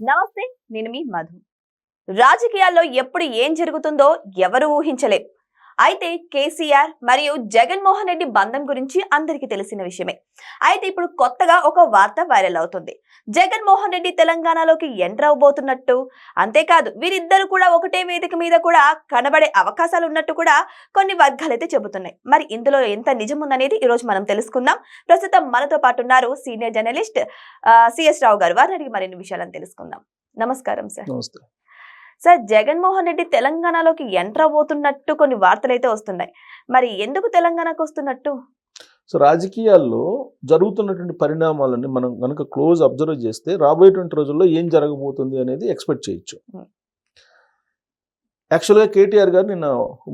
నమస్తే, నేను మీ మధు. రాజకీయాల్లో ఎప్పుడు ఏం జరుగుతుందో ఎవరు ఊహించలేం. అయితే కేసీఆర్ మరియు జగన్మోహన్ రెడ్డి బంధం గురించి అందరికీ తెలిసిన విషయమే. అయితే ఇప్పుడు కొత్తగా ఒక వార్త వైరల్ అవుతుంది. జగన్మోహన్ రెడ్డి తెలంగాణలోకి ఎంటర్ అవబోతున్నట్టు, అంతేకాదు వీరిద్దరు కూడా ఒకటే వేదిక మీద కూడా కనబడే అవకాశాలు ఉన్నట్టు కూడా కొన్ని వర్గాలైతే చెబుతున్నాయి. మరి ఇందులో ఎంత నిజం ఉందనేది ఈ రోజు మనం తెలుసుకుందాం. ప్రస్తుతం మనతో పాటు ఉన్నారు సీనియర్ జర్నలిస్ట్ సిఎస్ రావు గారు. వారిని అడిగి మరిన్ని విషయాలను తెలుసుకుందాం. నమస్కారం సార్. నమస్తే సార్, జగన్మోహన్ రెడ్డి తెలంగాణలోకి ఎంటర్ అవబోతున్నట్టు కొన్ని వార్తలు అయితే వస్తున్నాయి. మరి ఎందుకు తెలంగాణకు వస్తున్నట్టు? సో రాజకీయాల్లో జరుగుతున్నటువంటి పరిణామాలని మనం కనుక క్లోజ్ అబ్జర్వ్ చేస్తే రాబోయేటువంటి రోజుల్లో ఏం జరగబోతుంది అనేది ఎక్స్పెక్ట్ చేయొచ్చు. యాక్చువల్గా కేటీఆర్ గారు నిన్న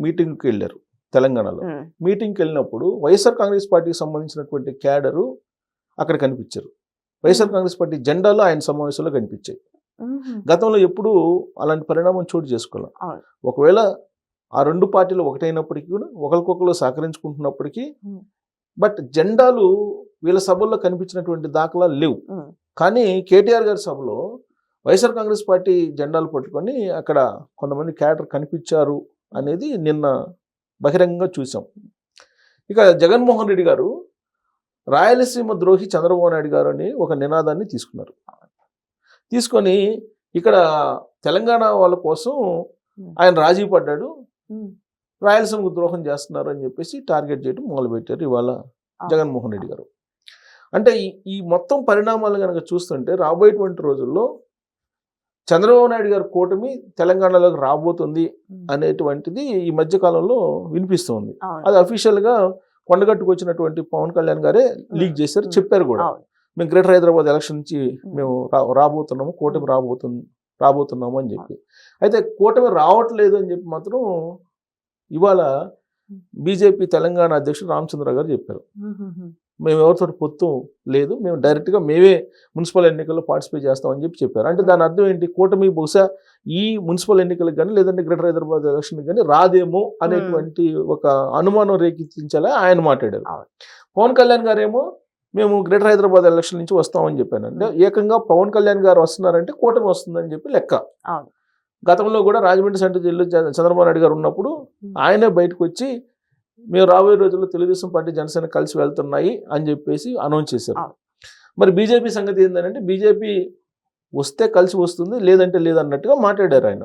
మీటింగ్కి వెళ్ళారు తెలంగాణలో. మీటింగ్కి వెళ్ళినప్పుడు వైఎస్ఆర్ కాంగ్రెస్ పార్టీకి సంబంధించినటువంటి క్యాడరు అక్కడ కనిపించారు. వైఎస్ఆర్ కాంగ్రెస్ పార్టీ జెండాలో ఆయన సమావేశంలో కనిపించాయి. గతంలో ఎప్పుడు అలాంటి పరిణామం చోటు చేసుకోవాలి. ఒకవేళ ఆ రెండు పార్టీలు ఒకటైనప్పటికీ కూడా ఒకరికొకరు సహకరించుకుంటున్నప్పటికీ బట్ జెండాలు వీళ్ళ సభల్లో కనిపించినటువంటి దాఖలాలు లేవు. కానీ కేటీఆర్ గారి సభలో వైఎస్ఆర్ కాంగ్రెస్ పార్టీ జెండాలు పట్టుకొని అక్కడ కొంతమంది క్యాడర్ కనిపించారు అనేది నిన్న బహిరంగంగా చూసాం. ఇక జగన్మోహన్ రెడ్డి గారు రాయలసీమ ద్రోహి చంద్రబాబు నాయుడు గారు అని ఒక నినాదాన్ని తీసుకున్నారు. తీసుకొని ఇక్కడ తెలంగాణ వాళ్ళ కోసం ఆయన రాజీ పడ్డాడు, రాయలసీమకు ద్రోహం చేస్తున్నారు అని చెప్పేసి టార్గెట్ చేయడం మొదలుపెట్టారు ఇవాళ జగన్మోహన్ రెడ్డి గారు. అంటే ఈ మొత్తం పరిణామాలు కనుక చూస్తుంటే రాబోయేటువంటి రోజుల్లో చంద్రబాబు నాయుడు గారి కూటమి తెలంగాణలోకి రాబోతుంది అనేటువంటిది ఈ మధ్యకాలంలో వినిపిస్తుంది. అది అఫీషియల్గా కొండగట్టుకు వచ్చినటువంటి పవన్ కళ్యాణ్ గారే లీక్ చేశారు, చెప్పారు కూడా. మేము గ్రేటర్ హైదరాబాద్ ఎలక్షన్ నుంచి మేము రాబోతున్నాము, కూటమి రాబోతున్నాము అని చెప్పి. అయితే కూటమి రావట్లేదు అని చెప్పి మాత్రం ఇవాళ బీజేపీ తెలంగాణ అధ్యక్షుడు రామచంద్ర గారు చెప్పారు. మేము ఎవరితో పొత్తు లేదు, మేము డైరెక్ట్గా మేమే మున్సిపల్ ఎన్నికల్లో పార్టిసిపేట్ చేస్తామని చెప్పి చెప్పారు. అంటే దాని అర్థం ఏంటి? కూటమి బహుశా ఈ మున్సిపల్ ఎన్నికలకు కానీ లేదంటే గ్రేటర్ హైదరాబాద్ ఎలక్షన్కి కానీ రాదేమో అనేటువంటి ఒక అనుమానం రేకెత్తించేలా ఆయన మాట్లాడారు. పవన్ కళ్యాణ్ గారేమో మేము గ్రేటర్ హైదరాబాద్ ఎలక్షన్ నుంచి వస్తామని చెప్పాను. అంటే ఏకంగా పవన్ కళ్యాణ్ గారు వస్తున్నారంటే కూటమి వస్తుందని చెప్పి లెక్క. గతంలో కూడా రాజమండ్రి సెంట్రల్ జైల్లో చంద్రబాబు నాయుడు గారు ఉన్నప్పుడు ఆయనే బయటకు వచ్చి మేము రాబోయే రోజుల్లో తెలుగుదేశం పార్టీ జనసేన కలిసి వెళ్తున్నాయి అని చెప్పేసి అనౌన్స్ చేశారు. మరి బీజేపీ సంగతి ఏంటంటే బీజేపీ వస్తే కలిసి వస్తుంది, లేదంటే లేదన్నట్టుగా మాట్లాడారు ఆయన.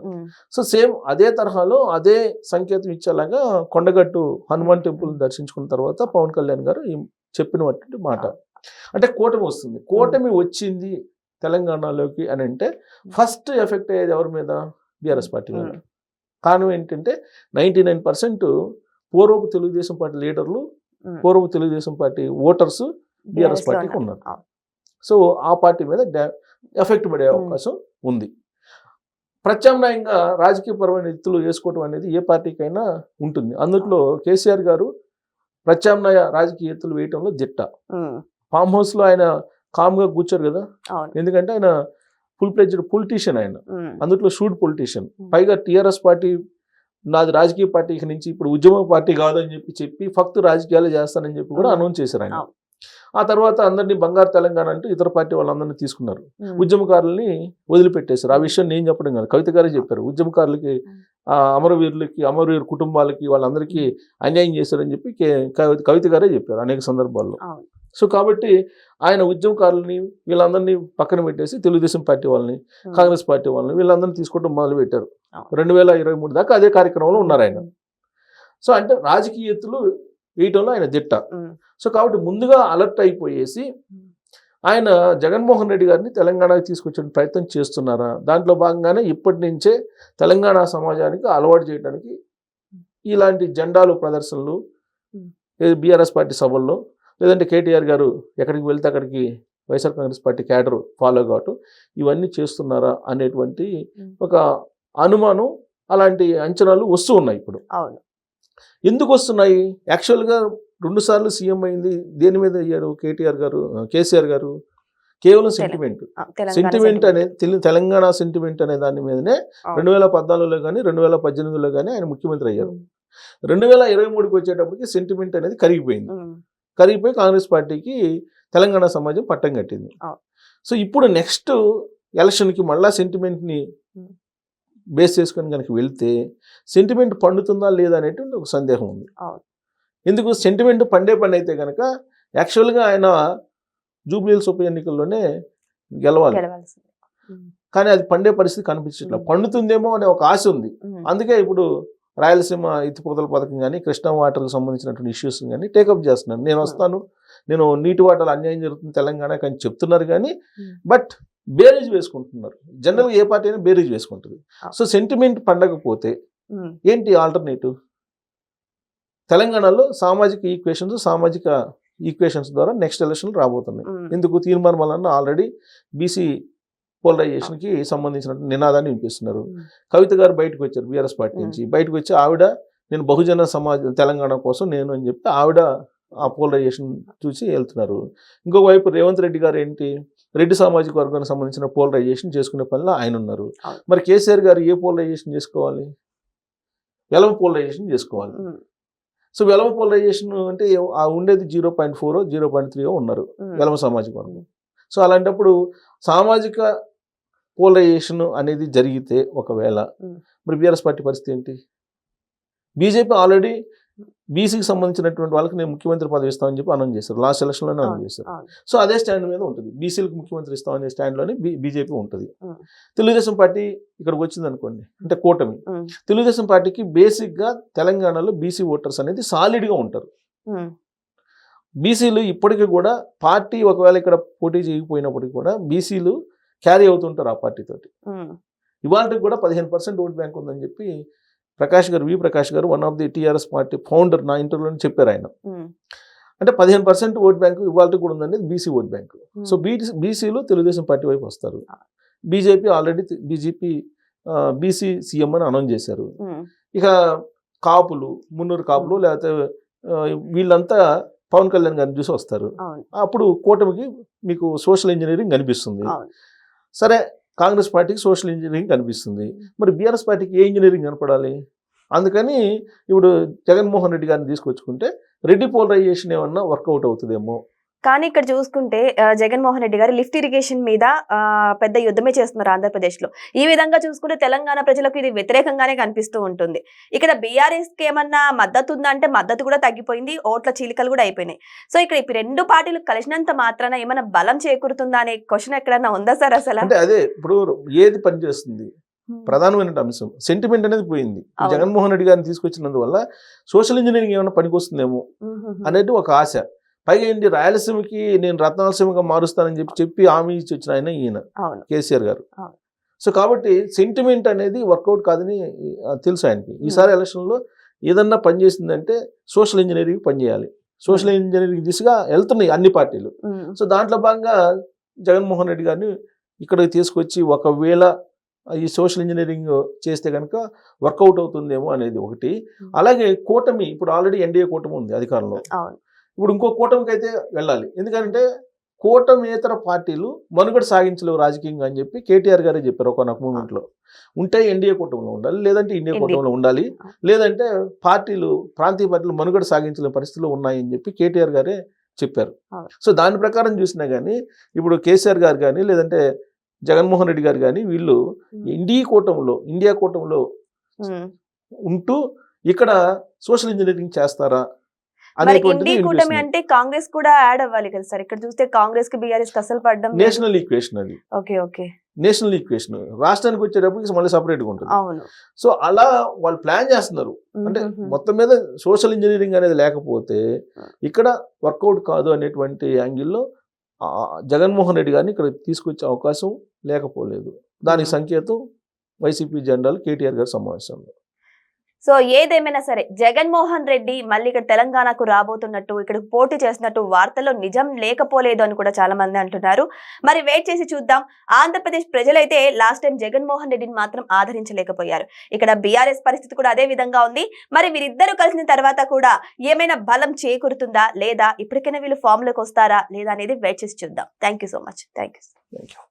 సో సేమ్ అదే తరహాలో అదే సంకేతం ఇచ్చేలాగా కొండగట్టు హనుమాన్ టెంపుల్ దర్శించుకున్న తర్వాత పవన్ కళ్యాణ్ గారు చెప్పినటువంటి మాట. అంటే కూటమి వస్తుంది, కూటమి వచ్చింది తెలంగాణలోకి అని అంటే ఫస్ట్ ఎఫెక్ట్ అయ్యేది ఎవరి మీద? బీఆర్ఎస్ పార్టీ మీద. కారణం ఏంటంటే 99% పూర్వపు తెలుగుదేశం పార్టీ లీడర్లు, పూర్వపు తెలుగుదేశం పార్టీ ఓటర్స్ బీఆర్ఎస్ పార్టీకి ఉన్నారు. సో ఆ పార్టీ మీద ఎఫెక్ట్ పడే అవకాశం ఉంది. ప్రత్యామ్నాయంగా రాజకీయపరమైన ఎత్తులు వేసుకోవటం అనేది ఏ పార్టీకైనా ఉంటుంది. అందులో కేసీఆర్ గారు ప్రత్యామ్నాయ రాజకీయ ఎత్తులు వేయటంలో దిట్ట. ఫామ్ హౌస్ లో ఆయన కామ్గా కూర్చోరు కదా, ఎందుకంటే ఆయన ఫుల్ ప్లెడ్జ్డ్ పొలిటీషియన్. ఆయన అందులో షూట్ పొలిటీషియన్. పైగా టీఆర్ఎస్ పార్టీ నాది రాజకీయ పార్టీ నుంచి ఇప్పుడు ఉద్యమ పార్టీ కాదని చెప్పి ఫక్తు రాజకీయాలు చేస్తానని చెప్పి కూడా అనౌన్స్ చేశారు ఆయన. ఆ తర్వాత అందరినీ బంగారు తెలంగాణ అంటూ ఇతర పార్టీ వాళ్ళందరినీ తీసుకున్నారు, ఉద్యమకారులని వదిలిపెట్టేశారు. ఆ విషయం నేను చెప్పడం కాదు, కవిత గారే చెప్పారు. ఉద్యమకారులకి, అమరవీరు కుటుంబాలకి, వాళ్ళందరికీ అన్యాయం చేశారని చెప్పి కవిత గారే చెప్పారు అనేక సందర్భాల్లో. సో కాబట్టి ఆయన ఉద్యమకారులని వీళ్ళందరినీ పక్కన పెట్టేసి తెలుగుదేశం పార్టీ వాళ్ళని, కాంగ్రెస్ పార్టీ వాళ్ళని వీళ్ళందరినీ తీసుకోవడం మొదలు పెట్టారు. 2023 దాకా అదే కార్యక్రమంలో ఉన్నారు ఆయన. సో అంటే రాజకీయ ఎత్తులు వేయటంలో ఆయన దిట్ట. సో కాబట్టి ముందుగా అలర్ట్ అయిపోయేసి ఆయన జగన్మోహన్ రెడ్డి గారిని తెలంగాణకి తీసుకొచ్చే ప్రయత్నం చేస్తున్నారా, దాంట్లో భాగంగానే ఇప్పటి నుంచే తెలంగాణ సమాజానికి అలవాటు చేయడానికి ఇలాంటి జెండాలు ప్రదర్శనలు బీఆర్ఎస్ పార్టీ సభల్లో, లేదంటే కేటీఆర్ గారు ఎక్కడికి వెళ్తే అక్కడికి YSR Congress party cadre follow కావటం, ఇవన్నీ చేస్తున్నారా అనేటువంటి ఒక అనుమానం, అలాంటి అంచనాలు వస్తూ ఉన్నాయి. ఇప్పుడు ఎందుకు వస్తున్నాయి? యాక్చువల్గా 2 సార్లు సీఎం అయింది దేని మీద అయ్యారు కేసీఆర్ గారు? కేవలం సెంటిమెంట్ అనేది, తెలంగాణ సెంటిమెంట్ అనే దాని మీదనే 2014లో కానీ 2018లో కానీ ఆయన ముఖ్యమంత్రి అయ్యారు. 2023కి వచ్చేటప్పటికి సెంటిమెంట్ అనేది కరిగిపోయి కాంగ్రెస్ పార్టీకి తెలంగాణ సమాజం పట్టం కట్టింది. సో ఇప్పుడు నెక్స్ట్ ఎలక్షన్కి మళ్ళా సెంటిమెంట్ని బేస్ చేసుకొని కనుక వెళ్తే సెంటిమెంట్ పండుతుందా లేదా అనేటువంటి ఒక సందేహం ఉంది. ఎందుకు సెంటిమెంట్ పండే పని అయితే కనుక యాక్చువల్గా ఆయన జూబ్లీహిల్స్ ఉప ఎన్నికల్లోనే గెలవాలి, కానీ అది పండే పరిస్థితి కనిపించట్లా. పండుతుందేమో అనే ఒక ఆశ ఉంది. అందుకే ఇప్పుడు రాయలసీమ ఎత్తిపోతల పథకం కానీ కృష్ణా వాటర్కి సంబంధించినటువంటి ఇష్యూస్ కానీ టేకప్ చేస్తున్నారు. నేను వస్తాను, నేను నీటి వాటర్లు అన్యాయం జరుగుతుంది తెలంగాణ కానీ చెప్తున్నారు, కానీ బట్ బేరీజ్ వేసుకుంటున్నారు. జనరల్గా ఏ పార్టీ అయినా బేరీజ్ వేసుకుంటుంది. సో సెంటిమెంట్ పండకపోతే ఏంటి ఆల్టర్నేటివ్? తెలంగాణలో సామాజిక ఈక్వేషన్స్ ద్వారా నెక్స్ట్ ఎలక్షన్లు రాబోతున్నాయి. ఎందుకు తీర్మానం వలన ఆల్రెడీ బీసీ పోలరైజేషన్కి సంబంధించిన నినాదాన్ని వినిపిస్తున్నారు. కవిత గారు బయటకు వచ్చారు బీఆర్ఎస్ పార్టీ నుంచి. బయటకు వచ్చి ఆవిడ నేను బహుజన సమాజ తెలంగాణ కోసం నేను అని చెప్పి ఆవిడ ఆ పోలరైజేషన్ చూసి వెళ్తున్నారు. ఇంకొక వైపు రేవంత్ రెడ్డి గారు ఏంటి, రెడ్డి సామాజిక వర్గానికి సంబంధించిన పోలరైజేషన్ చేసుకునే పనిలో ఆయన ఉన్నారు. మరి కేసీఆర్ గారు ఏ పోలరైజేషన్ చేసుకోవాలి? వెలమ పోలరైజేషన్ చేసుకోవాలి. సో వెలమ పోలరైజేషన్ అంటే ఆ ఉండేది 0.4 0.3 ఉన్నారు వెలమ సామాజిక వర్గం. సో అలాంటప్పుడు సామాజిక పోలరైజేషన్ అనేది జరిగితే ఒకవేళ మరి బీఆర్ఎస్ పార్టీ పరిస్థితి ఏంటి? బీజేపీ ఆల్రెడీ బీసీకి సంబంధించినటువంటి వాళ్ళకి నేను ముఖ్యమంత్రి పదవి ఇస్తామని చెప్పి అనౌన్స్ చేశారు. లాస్ట్ ఎలక్షన్లోనే అనౌన్స్ చేశారు. సో అదే స్టాండ్ మీద ఉంటుంది. బీసీలకు ముఖ్యమంత్రి ఇస్తామనే స్టాండ్లోనే బీజేపీ ఉంటుంది. తెలుగుదేశం పార్టీ ఇక్కడికి వచ్చింది అనుకోండి, అంటే కూటమి. తెలుగుదేశం పార్టీకి బేసిక్గా తెలంగాణలో బీసీ ఓటర్స్ అనేది సాలిడ్గా ఉంటారు. బీసీలు ఇప్పటికీ కూడా పార్టీ ఒకవేళ ఇక్కడ పోటీ చేయకపోయినప్పటికీ కూడా బీసీలు క్యారీ అవుతుంటారు ఆ పార్టీతోటి. ఇవాళకి కూడా 15% ఓట్ బ్యాంక్ ఉందని చెప్పి వి ప్రకాష్ గారు one of the TRS party founder నా ఇంటర్వ్యూలో చెప్పారు ఆయన. అంటే 15% ఓట్ బ్యాంకు ఇవాళ కూడా ఉందండి బీసీ ఓట్ బ్యాంకు. సో బీసీలు తెలుగుదేశం పార్టీ వైపు వస్తారు. బీజేపీ ఆల్రెడీ బీసీ సీఎం అని అనౌన్స్ చేశారు. ఇక కాపులు, మున్నూరు కాపులు లేకపోతే వీళ్ళంతా పవన్ కళ్యాణ్ గారిని చూసి వస్తారు. అప్పుడు కూటమికి మీకు సోషల్ ఇంజనీరింగ్ కనిపిస్తుంది. సరే, కాంగ్రెస్ పార్టీకి సోషల్ ఇంజనీరింగ్ కనిపిస్తుంది. మరి బీఆర్ఎస్ పార్టీకి ఏ ఇంజనీరింగ్ కనపడాలి? అందుకని ఇప్పుడు జగన్మోహన్ రెడ్డి గారిని తీసుకొచ్చుకుంటే రెడ్డి పోలరైజేషన్ ఏమన్నా వర్కౌట్ అవుతుందేమో. కానీ ఇక్కడ చూసుకుంటే జగన్మోహన్ రెడ్డి గారు లిఫ్ట్ ఇరిగేషన్ మీద పెద్ద యుద్ధమే చేస్తున్నారు ఆంధ్రప్రదేశ్ లో. ఈ విధంగా చూసుకుంటే తెలంగాణ ప్రజలకు ఇది వ్యతిరేకంగానే కనిపిస్తూ ఉంటుంది. ఇక్కడ బీఆర్ఎస్ కి ఏమన్నా మద్దతు ఉందా అంటే మద్దతు కూడా తగ్గిపోయింది, ఓట్ల చీలికలు కూడా అయిపోయినాయి. సో ఇక్కడ ఇప్పుడు రెండు పార్టీలు కలిసినంత మాత్రాన ఏమైనా బలం చేకూరుతుందా అనే క్వశ్చన్ ఎక్కడన్నా ఉందా సార్ అసలు? అంటే అదే ఇప్పుడు ఏది పనిచేస్తుంది ప్రధానమైన అంశం సెంటిమెంట్ అనేది పోయింది. జగన్మోహన్ రెడ్డి గారిని తీసుకొచ్చినందువల్ల సోషల్ ఇంజనీరింగ్ ఏమైనా పనికొస్తుందేమో అనేది ఒక ఆశ. పైగా ఏంటి, రాయలసీమకి నేను రత్నాలసీమగా మారుస్తానని చెప్పి హామీ ఇచ్చి వచ్చిన ఆయన ఈయన కేసీఆర్ గారు. సో కాబట్టి సెంటిమెంట్ అనేది వర్కౌట్ కాదని తెలుసు ఆయనకి. ఈసారి ఎలక్షన్లో ఏదన్నా పనిచేసిందంటే సోషల్ ఇంజనీరింగ్ పనిచేయాలి. సోషల్ ఇంజనీరింగ్ దిశగా వెళ్తున్నాయి అన్ని పార్టీలు. సో దాంట్లో భాగంగా జగన్మోహన్ రెడ్డి గారిని ఇక్కడికి తీసుకొచ్చి ఒకవేళ ఈ సోషల్ ఇంజనీరింగ్ చేస్తే కనుక వర్కౌట్ అవుతుందేమో అనేది ఒకటి. అలాగే కూటమి ఇప్పుడు ఆల్రెడీ ఎన్డీఏ కూటమి ఉంది అధికారంలో. ఇప్పుడు ఇంకో కూటమికి అయితే వెళ్ళాలి. ఎందుకంటే కూటమేతర పార్టీలు మనుగడ సాగించలేవు రాజకీయంగా అని చెప్పి కేటీఆర్ గారే చెప్పారు ఒకనొక మూమెంట్లో. ఉంటే ఎన్డీఏ కూటమిలో ఉండాలి, లేదంటే ఇండియా కూటమిలో ఉండాలి, లేదంటే ప్రాంతీయ పార్టీలు మనుగడ సాగించలేని పరిస్థితులు ఉన్నాయని చెప్పి కేటీఆర్ గారే చెప్పారు. సో దాని ప్రకారం చూసినా కానీ ఇప్పుడు కేసీఆర్ గారు కానీ లేదంటే జగన్మోహన్ రెడ్డి గారు కానీ వీళ్ళు ఇండియా కూటమిలో ఉంటూ ఇక్కడ సోషల్ ఇంజనీరింగ్ చేస్తారా ఇండియా కూటమి అంటే కాంగ్రెస్ కూడా యాడ్ అవ్వాలి కదా సార్? ఇక్కడ చూస్తే కాంగ్రెస్ కి బీఆర్ఎస్ అసలు పడ్డం నేషనల్ ఈక్వేషన్. అది నేషనల్ ఈక్వేషన్ రాష్ట్రానికి వచ్చేటప్పటికి మళ్ళీ సపరేట్గా ఉంటుంది. సో అలా వాళ్ళు ప్లాన్ చేస్తున్నారు. అంటే మొత్తం మీద సోషల్ ఇంజనీరింగ్ అనేది లేకపోతే ఇక్కడ వర్కౌట్ కాదు అనేటువంటి యాంగిల్లో జగన్మోహన్ రెడ్డి గారిని ఇక్కడ తీసుకొచ్చే అవకాశం లేకపోలేదు. దానికి సంకేతం వైసీపీ జెండాలు కేటీఆర్ గారి సమావేశంలో. సో ఏదేమైనా సరే జగన్మోహన్ రెడ్డి మళ్ళీ ఇక్కడ తెలంగాణకు రాబోతున్నట్టు, ఇక్కడ పోటీ చేస్తున్నట్టు వార్తల్లో నిజం లేకపోలేదు అని కూడా చాలా మంది అంటున్నారు. మరి వెయిట్ చేసి చూద్దాం. ఆంధ్రప్రదేశ్ ప్రజలైతే లాస్ట్ టైం జగన్మోహన్ రెడ్డిని మాత్రం ఆదరించలేకపోయారు. ఇక్కడ బీఆర్ఎస్ పరిస్థితి కూడా అదే విధంగా ఉంది. మరి వీరిద్దరూ కలిసిన తర్వాత కూడా ఏమైనా బలం చేకూరుతుందా లేదా, ఇప్పటికైనా వీళ్ళు ఫామ్ లోకి వస్తారా లేదా అనేది వెయిట్ చేసి చూద్దాం. Thank you so much. Thank you.